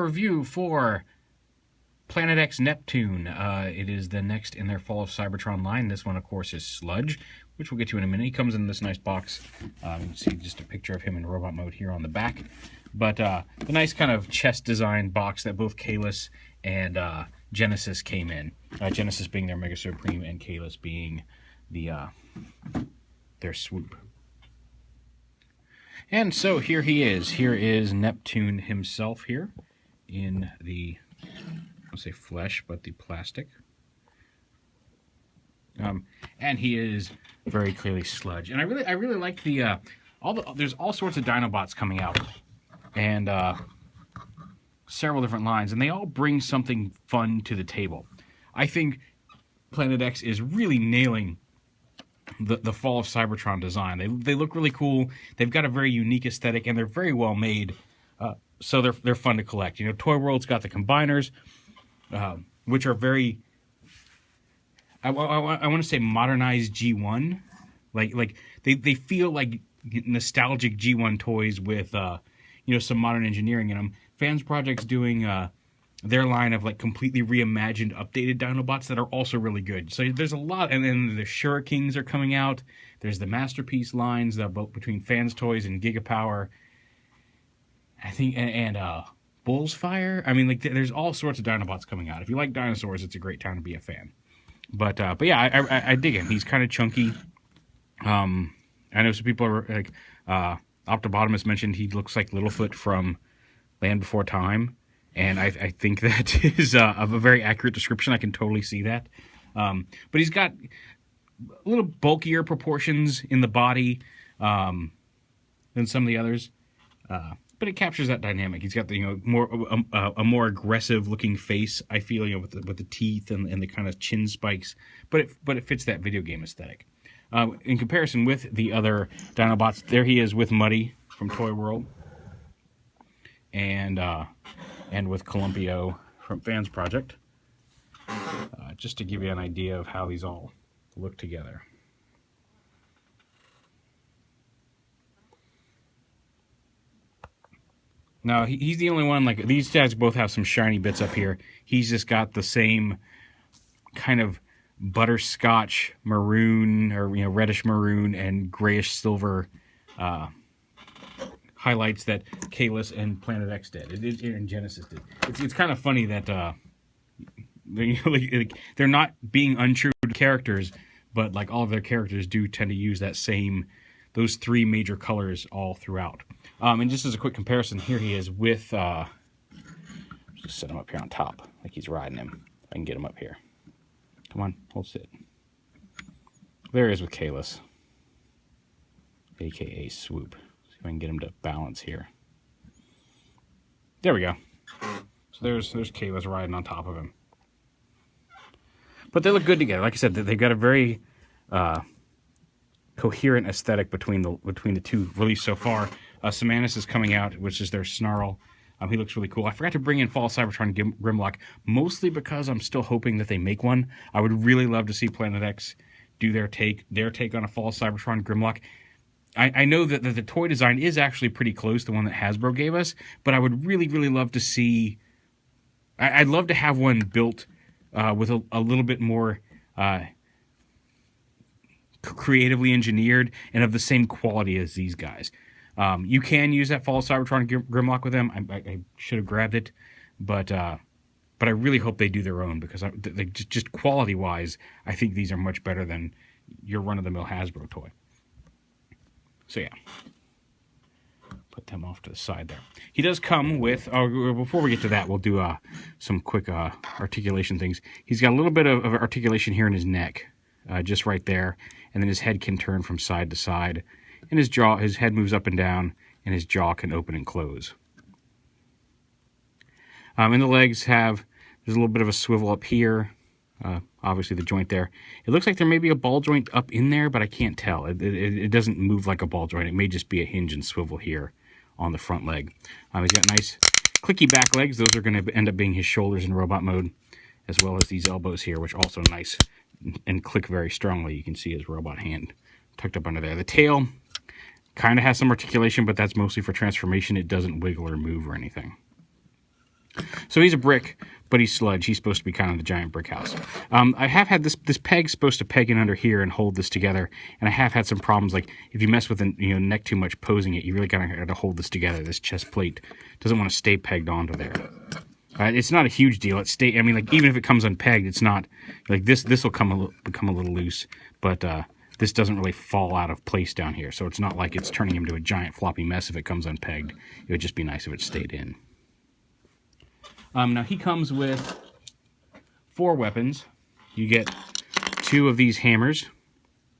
review for Planet X Neptune. It is the next in their Fall of Cybertron line. This one, of course, is Sludge, which we'll get to in a minute. He comes in this nice box. You can see just a picture of him in robot mode here on the back. But the nice kind of chest design box that both Kahless and Genesis came in. Genesis being their Mega Supreme and Kahless being their swoop. And so here he is. Here is Neptune himself here in the, I'll say flesh, but the plastic. And he is very clearly Sludge. And I really like the there's all sorts of Dinobots coming out, and several different lines, and they all bring something fun to the table. I think Planet X is really nailing the Fall of Cybertron design. They look really cool. They've got a very unique aesthetic, and they're very well made. So they're fun to collect. You know, Toy World's got the combiners, which are very, I want to say modernized G1. Like they feel like nostalgic G1 toys with some modern engineering in them. Fans Project's doing their line of like completely reimagined, updated Dinobots that are also really good. So there's a lot, and then the Shurikings are coming out. There's the Masterpiece lines that both between Fans Toys and Gigapower, I think, and Bull's Fire. I mean, like there's all sorts of Dinobots coming out. If you like dinosaurs, it's a great time to be a fan. But yeah, I dig him. He's kind of chunky. I know some people are like Optobotomus mentioned he looks like Littlefoot from Land Before Time. And I think that is a very accurate description. I can totally see that. But he's got a little bulkier proportions in the body than some of the others. But it captures that dynamic. He's got the a more aggressive looking face. I feel with the teeth and the kind of chin spikes. But it fits that video game aesthetic. In comparison with the other Dinobots, there he is with Muddy from Toy World. And with Columpio from Fans Project, just to give you an idea of how these all look together. Now, he's the only one, like, these guys both have some shiny bits up here. He's just got the same kind of butterscotch maroon, or, reddish maroon and grayish silver highlights that Kahless and Planet X did, and Genesis did. It's kind of funny that they're not being untrue to characters, but like all of their characters do tend to use those three major colors all throughout. And just as a quick comparison, here he is with, just set him up here on top, like he's riding him. I can get him up here. Come on, hold sit. There he is with Kahless, aka Swoop. If I can get him to balance here. There we go. So there's Kahless riding on top of him. But they look good together. Like I said, they've got a very coherent aesthetic between the two released so far. Samanus is coming out, which is their Snarl. He looks really cool. I forgot to bring in Fall Cybertron Grimlock, mostly because I'm still hoping that they make one. I would really love to see Planet X do their take on a Fall Cybertron Grimlock. I know that the toy design is actually pretty close to the one that Hasbro gave us, but I would really, really love to see... I'd love to have one built with a little bit more creatively engineered and of the same quality as these guys. You can use that Fall Cybertron Grimlock with them. I should have grabbed it, but I really hope they do their own, because just quality-wise, I think these are much better than your run-of-the-mill Hasbro toy. So yeah, put them off to the side there. He does come with, before we get to that, we'll do some quick articulation things. He's got a little bit of articulation here in his neck, just right there, and then his head can turn from side to side, and his head moves up and down, and his jaw can open and close. And the legs there's a little bit of a swivel up here, obviously the joint there. It looks like there may be a ball joint up in there, but I can't tell. It doesn't move like a ball joint. It may just be a hinge and swivel here on the front leg. He's got nice clicky back legs. Those are going to end up being his shoulders in robot mode, as well as these elbows here, which also nice and click very strongly. You can see his robot hand tucked up under there. The tail kind of has some articulation, but that's mostly for transformation. It doesn't wiggle or move or anything. So he's a brick, but he's sludge. He's supposed to be kind of the giant brick house. I have had this peg supposed to peg in under here and hold this together, and I have had some problems. Like if you mess with the neck too much posing it, you really kind of got to hold this together. This chest plate doesn't want to stay pegged onto there. It's not a huge deal. I mean, like even if it comes unpegged, it's not like this. This will become a little loose, but this doesn't really fall out of place down here. So it's not like it's turning into a giant floppy mess if it comes unpegged. It would just be nice if it stayed in. Now he comes with 4 weapons. You get 2 of these hammers,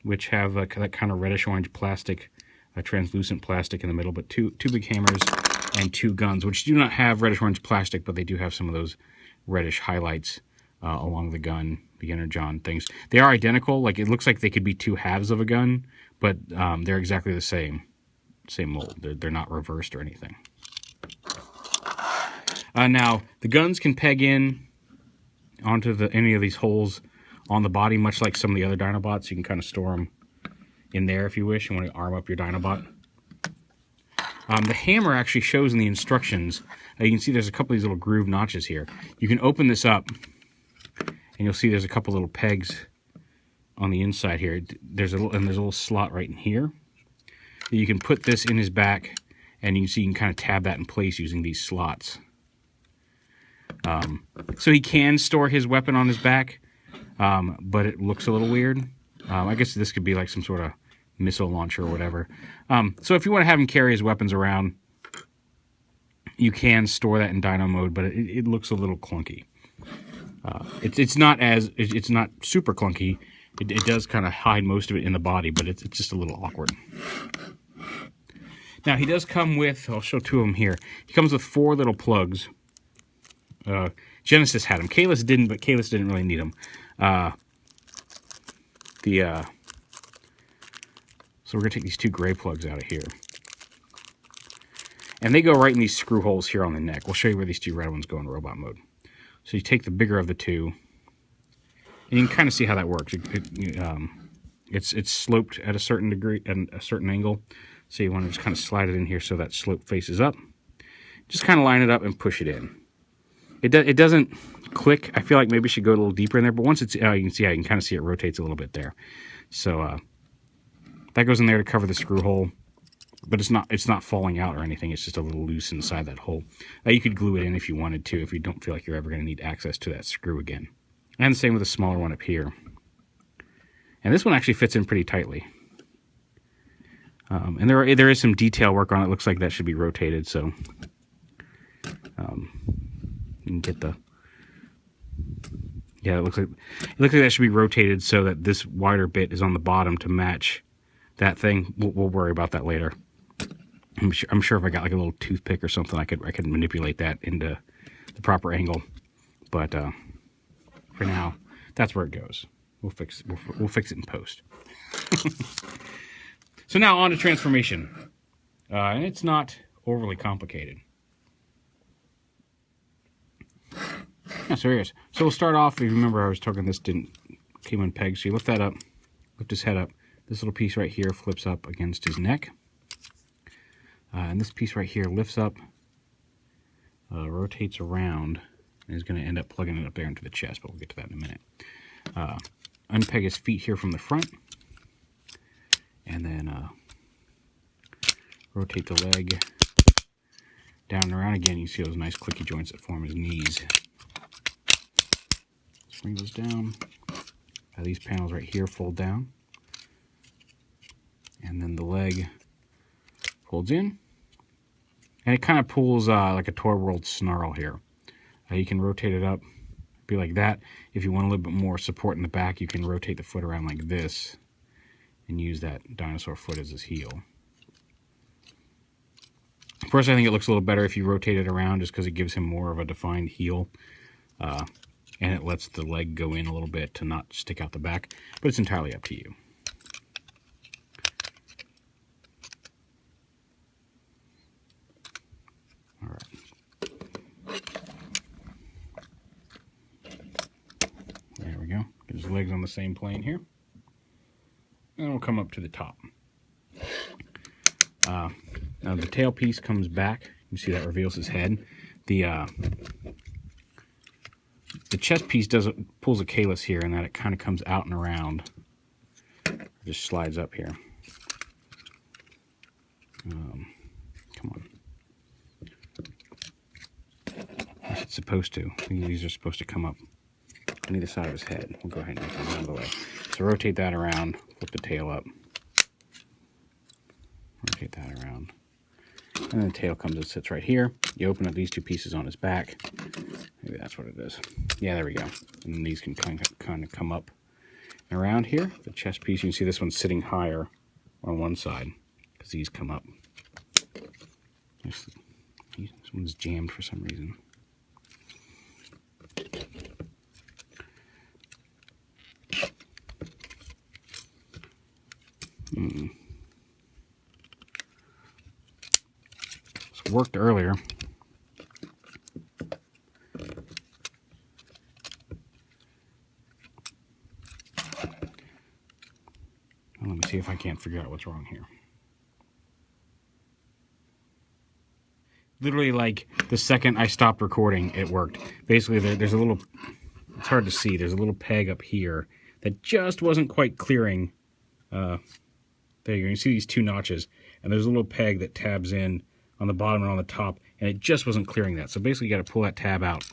which have that kind of reddish-orange plastic, translucent plastic in the middle, but two big hammers and 2 guns, which do not have reddish-orange plastic, but they do have some of those reddish highlights along the gun, beginner John things. They are identical. Like it looks like they could be 2 halves of a gun, but they're exactly the same mold. They're not reversed or anything. Now, the guns can peg in onto any of these holes on the body, much like some of the other Dinobots. You can kind of store them in there if you wish. You want to arm up your Dinobot. The hammer actually shows in the instructions. You can see there's a couple of these little groove notches here. You can open this up, and you'll see there's a couple little pegs on the inside here. There's a little slot right in here. You can put this in his back, and you can see you can kind of tab that in place using these slots. So he can store his weapon on his back, but it looks a little weird. I guess this could be like some sort of missile launcher or whatever. So if you want to have him carry his weapons around, you can store that in Dino mode, but it looks a little clunky. It's not super clunky. It does kind of hide most of it in the body, but it's just a little awkward. Now he does come with, I'll show 2 of them here. He comes with 4 little plugs. Genesis had them. Kalis didn't, but Kalis didn't really need them. So we're going to take these 2 gray plugs out of here. And they go right in these screw holes here on the neck. We'll show you where these 2 red ones go in robot mode. So you take the bigger of the 2, and you can kind of see how that works. It's sloped at a certain degree, and a certain angle. So you want to just kind of slide it in here so that slope faces up. Just kind of line it up and push it in. It doesn't click. I feel like maybe it should go a little deeper in there, but once it's, you can see, I can kind of see it rotates a little bit there. So that goes in there to cover the screw hole, but it's not falling out or anything. It's just a little loose inside that hole. You could glue it in if you wanted to, if you don't feel like you're ever going to need access to that screw again. And the same with a smaller one up here. And this one actually fits in pretty tightly. And there is some detail work on it. It looks like that should be rotated, so you can get the, yeah, it looks like that should be rotated so that this wider bit is on the bottom to match that thing. We'll worry about that later. I'm sure if I got like a little toothpick or something, I could manipulate that into the proper angle. But for now, that's where it goes. We'll fix it in post. So now on to transformation, and it's not overly complicated. Yeah, so here it is. So we'll start off. If you remember, I was talking this came unpegged. So you lift that up, lift his head up. This little piece right here flips up against his neck, and this piece right here lifts up, rotates around, and is going to end up plugging it up there into the chest. But we'll get to that in a minute. Unpeg his feet here from the front, and then rotate the leg down and around again. You see those nice clicky joints that form his knees. Bring those down. These panels right here fold down, and then the leg folds in, and it kind of pulls like a Toy World snarl here. You can rotate it up, be like that. If you want a little bit more support in the back, you can rotate the foot around like this and use that dinosaur foot as his heel. Personally, I think it looks a little better if you rotate it around, just because it gives him more of a defined heel. And it lets the leg go in a little bit to not stick out the back, but it's entirely up to you. All right. There we go. Get his legs on the same plane here. And we'll come up to the top. Now the tail piece comes back. You see that reveals his head. The chest piece pulls a calyx here, and that it kind of comes out and around. It just slides up here. Come on. It's supposed to. These are supposed to come up on either side of his head. We'll go ahead and get them out of the way. So rotate that around, flip the tail up. Rotate that around. And then the tail comes and sits right here. You open up these two pieces on his back. Maybe that's what it is. Yeah, there we go. And then these can kind of come up and around here. The chest piece, you can see this one's sitting higher on one side because these come up. This one's jammed for some reason. This worked earlier. Well, let me see if I can't figure out what's wrong here. Literally, like, the second I stopped recording, it worked. Basically, there's a little, it's hard to see, there's a little peg up here that just wasn't quite clearing. There you go, you see these two notches, and there's a little peg that tabs in on the bottom and on the top, and it just wasn't clearing that. So basically, you got to pull that tab out,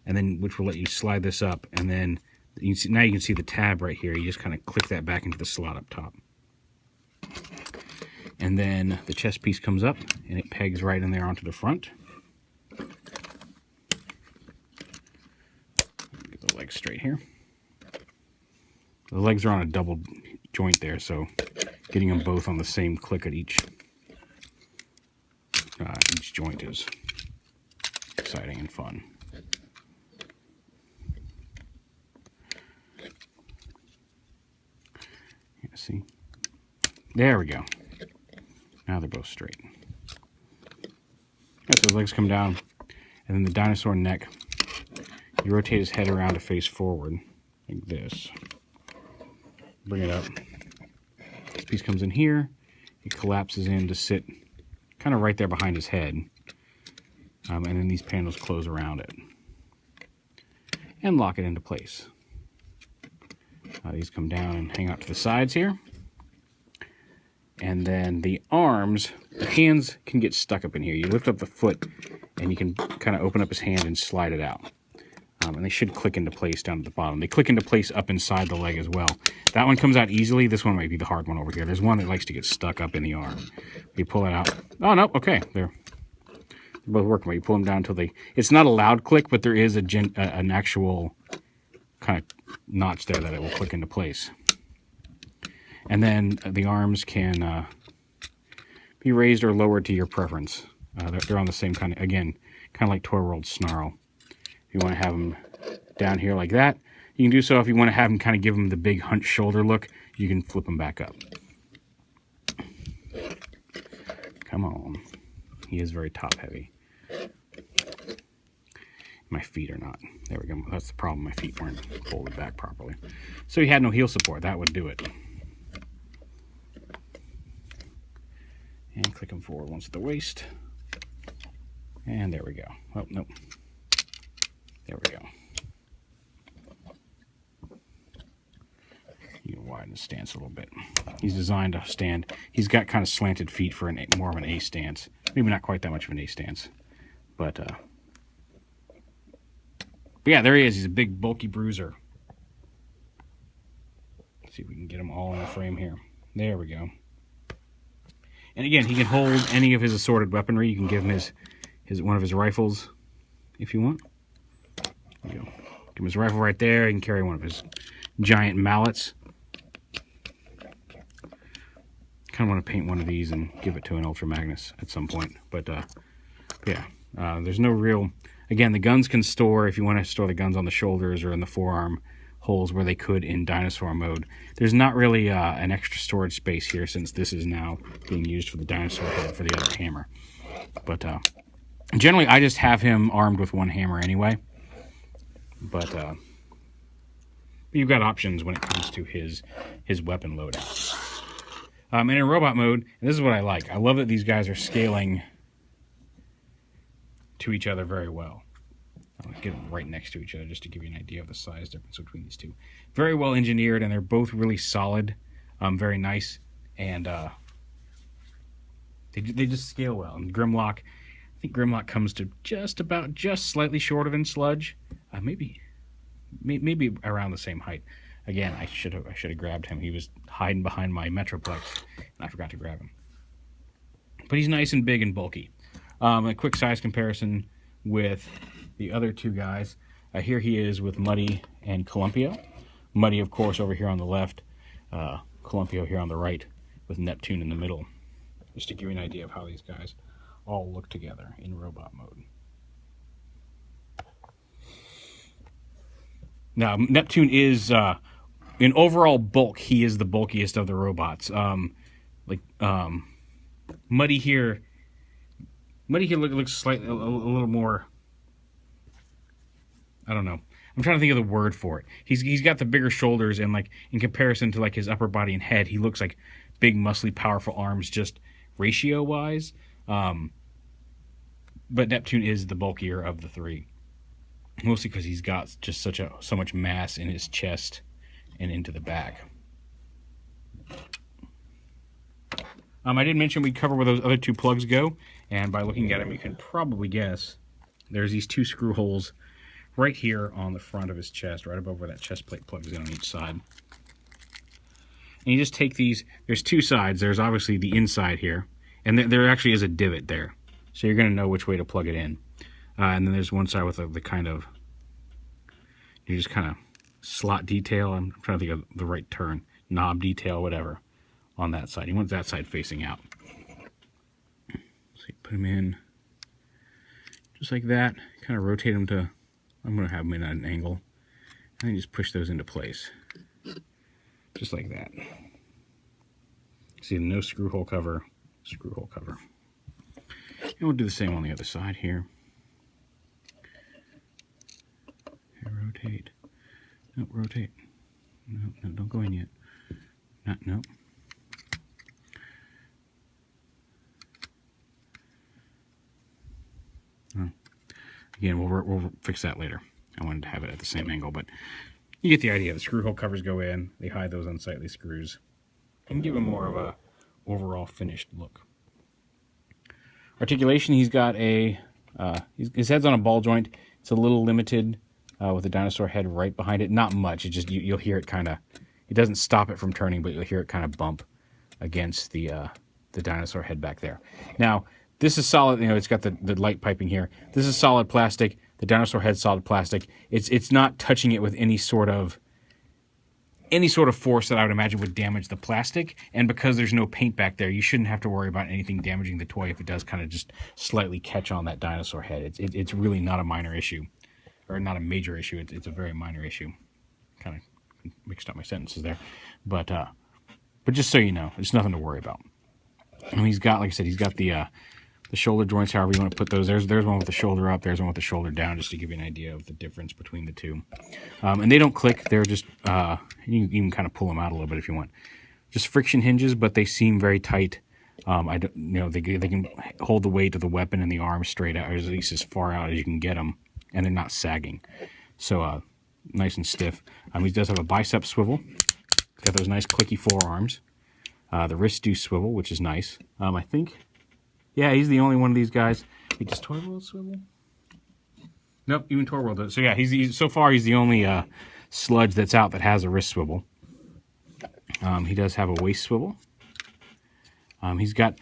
and then, which will let you slide this up, and then, you can see, now you can see the tab right here. You just kind of click that back into the slot up top. And then the chest piece comes up, and it pegs right in there onto the front. Get the legs straight here. The legs are on a double joint there, so getting them both on the same click at each joint is exciting and fun. Yeah, see? There we go. Now they're both straight. Right, so the legs come down, and then the dinosaur neck, you rotate his head around to face forward, like this. Bring it up. This piece comes in here, it collapses in to sit kind of right there behind his head. And then these panels close around it. And lock it into place. These come down and hang out to the sides here. And then the arms, the hands can get stuck up in here. You lift up the foot and you can kind of open up his hand and slide it out. And they should click into place down at the bottom. They click into place up inside the leg as well. That one comes out easily. This one might be the hard one over here. There's one that likes to get stuck up in the arm. You pull it out. Oh, no, okay. They're both working. You pull them down until they... It's not a loud click, but there is an actual kind of notch there that it will click into place. And then the arms can be raised or lowered to your preference. They're on the same kind of, again, kind of like Toy World Snarl. If you want to have them down here like that, you can do so. If you want to have them kind of give them the big hunched shoulder look, you can flip them back up. Come on. He is very top heavy. My feet are not. There we go. That's the problem. My feet weren't folded back properly. So he had no heel support. That would do it. And click him forward once at the waist. And there we go. Oh, nope. There we go. You can widen the stance a little bit. He's designed to stand. He's got kind of slanted feet for more of an A stance. Maybe not quite that much of an A stance. But yeah, there he is. He's a big, bulky bruiser. Let's see if we can get him all in the frame here. There we go. And again, he can hold any of his assorted weaponry. You can give him one of his rifles if you want. There you go. Give him his rifle right there. He can carry one of his giant mallets. Kind of want to paint one of these and give it to an Ultra Magnus at some point. But yeah, there's no real... Again, the guns can store, if you want to store the guns on the shoulders or in the forearm holes where they could in dinosaur mode. There's not really an extra storage space here since this is now being used for the dinosaur head for the other hammer. But generally, I just have him armed with one hammer anyway. But you've got options when it comes to his weapon loadout. And in robot mode, and this is what I like. I love that these guys are scaling to each other very well. I'll get them right next to each other just to give you an idea of the size difference between these two. Very well engineered, and they're both really solid, very nice, and they just scale well. And Grimlock, I think Grimlock comes to just slightly shorter than Sludge, maybe around the same height. Again, I should have grabbed him. He was hiding behind my Metroplex, and I forgot to grab him. But he's nice and big and bulky. A quick size comparison with the other two guys. Here he is with Muddy and Columpio. Muddy, of course, over here on the left. Columpio here on the right, with Neptune in the middle. Just to give you an idea of how these guys all look together in robot mode. Now, Neptune is, in overall bulk, he is the bulkiest of the robots. Muddy here looks slightly a little more, I don't know. I'm trying to think of the word for it. He's got the bigger shoulders, and like in comparison to like his upper body and head, he looks like big, muscly, powerful arms just ratio wise. But Neptune is the bulkier of the three, mostly because he's got just so much mass in his chest and into the back. I didn't mention we'd cover where those other two plugs go, and by looking at them, you can probably guess there's these two screw holes right here on the front of his chest, right above where that chest plate plugs in on each side. And you just take these, there's two sides. There's obviously the inside here, and there actually is a divot there, so you're going to know which way to plug it in. And then there's one side with the kind of, you just kind of slot detail. I'm trying to think of the right term, knob detail, whatever, on that side. You want that side facing out. So you put them in just like that, kind of rotate them to, I'm going to have them in at an angle, and then just push those into place. Just like that. See, no screw hole cover, screw hole cover. And we'll do the same on the other side here. Rotate. No, rotate. No, don't go in yet. No. Oh. Again, we'll fix that later. I wanted to have it at the same angle, but you get the idea. The screw hole covers go in. They hide those unsightly screws and give them more of a overall finished look. Articulation, he's got a, his head's on a ball joint. It's a little limited with the dinosaur head right behind it. Not much. It just, you'll hear it kind of, it doesn't stop it from turning, but you'll hear it kind of bump against the dinosaur head back there. Now, this is solid, you know, it's got the light piping here. This is solid plastic. The dinosaur head's solid plastic. It's not touching it with any sort of force that I would imagine would damage the plastic. And because there's no paint back there, you shouldn't have to worry about anything damaging the toy if it does kind of just slightly catch on that dinosaur head. It's really not a minor issue, or not a major issue. It's a very minor issue. Kind of mixed up my sentences there, but just so you know, it's nothing to worry about. And he's got, like I said, he's got the shoulder joints, however you want to put those. There's one with the shoulder up, there's one with the shoulder down, just to give you an idea of the difference between the two. And they don't click, they're just, you can kind of pull them out a little bit if you want. Just friction hinges, but they seem very tight. They can hold the weight of the weapon and the arm straight out, or at least as far out as you can get them, and they're not sagging. So, nice and stiff. He does have a bicep swivel. He's got those nice clicky forearms. The wrists do swivel, which is nice. I think, yeah, he's the only one of these guys. Wait, does Toy World swivel? Nope, even Toy World does. So yeah, so far he's the only sludge that's out that has a wrist swivel. He does have a waist swivel. He's got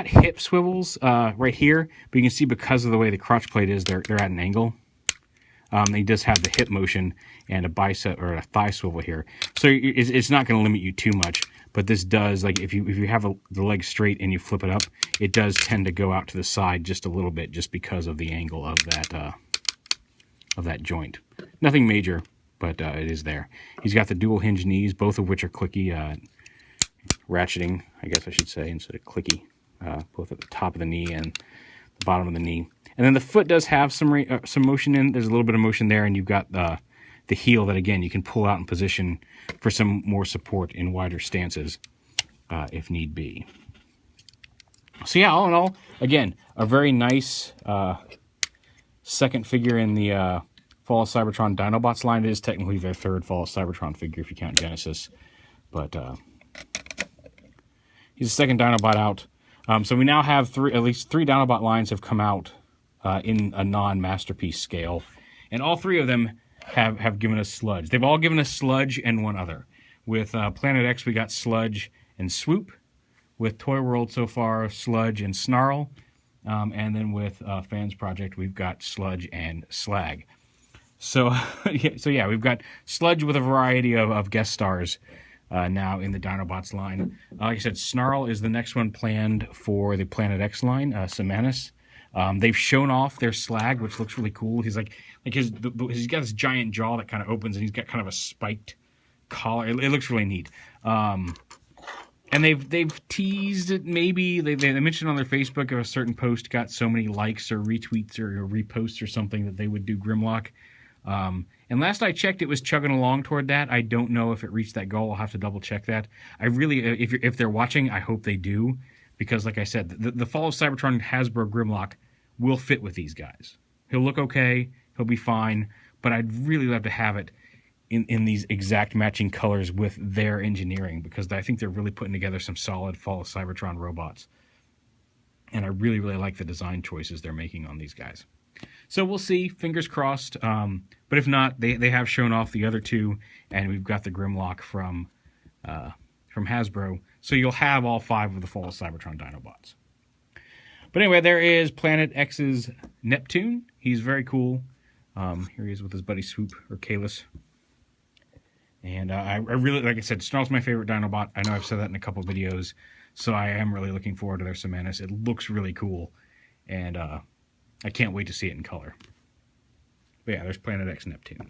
hip swivels right here, but you can see because of the way the crotch plate is, they're at an angle. He does have the hip motion and a bicep or a thigh swivel here, so it's not going to limit you too much. But this does, like, if you have the leg straight and you flip it up, it does tend to go out to the side just a little bit, just because of the angle of that joint. Nothing major, but it is there. He's got the dual hinge knees, both of which are clicky, ratcheting, I guess I should say, instead of clicky, both at the top of the knee and the bottom of the knee. And then the foot does have some motion in. There's a little bit of motion there, and you've got the heel that, again, you can pull out in position for some more support in wider stances if need be. So yeah, all in all, again, a very nice second figure in the Fall of Cybertron Dinobots line. It is technically their third Fall of Cybertron figure if you count Genesis. But he's the second Dinobot out. So we now have at least three Dinobot lines have come out in a non-masterpiece scale. And all three of them have given us Sludge. They've all given us Sludge and one other. With Planet X, we got Sludge and Swoop. With Toy World so far, Sludge and Snarl. And then with Fans Project, we've got Sludge and Slag. So, yeah, we've got Sludge with a variety of guest stars now in the Dinobots line. Like I said, Snarl is the next one planned for the Planet X line, Semanis. They've shown off their Slag, which looks really cool. He's he's got this giant jaw that kind of opens, and he's got kind of a spiked collar. It looks really neat. And they've teased it. Maybe they mentioned on their Facebook if a certain post got so many likes or retweets or reposts or something that they would do Grimlock. And last I checked, it was chugging along toward that. I don't know if it reached that goal. I'll have to double check that. I really, if they're watching, I hope they do, because like I said, the Fall of Cybertron Hasbro Grimlock will fit with these guys. He'll look okay. He'll be fine. But I'd really love to have it in these exact matching colors with their engineering, because I think they're really putting together some solid Fall of Cybertron robots. And I really, really like the design choices they're making on these guys. So we'll see, fingers crossed. But if not, they have shown off the other two, and we've got the Grimlock from Hasbro. So you'll have all 5 of the Fall of Cybertron Dinobots. But anyway, there is Planet X's Neptune. He's very cool. Here he is with his buddy Swoop, or Kalis. And I really, like I said, Snarl's my favorite Dinobot. I know I've said that in a couple videos. So I am really looking forward to their Semanis. It looks really cool. And I can't wait to see it in color. But yeah, there's Planet X Neptune.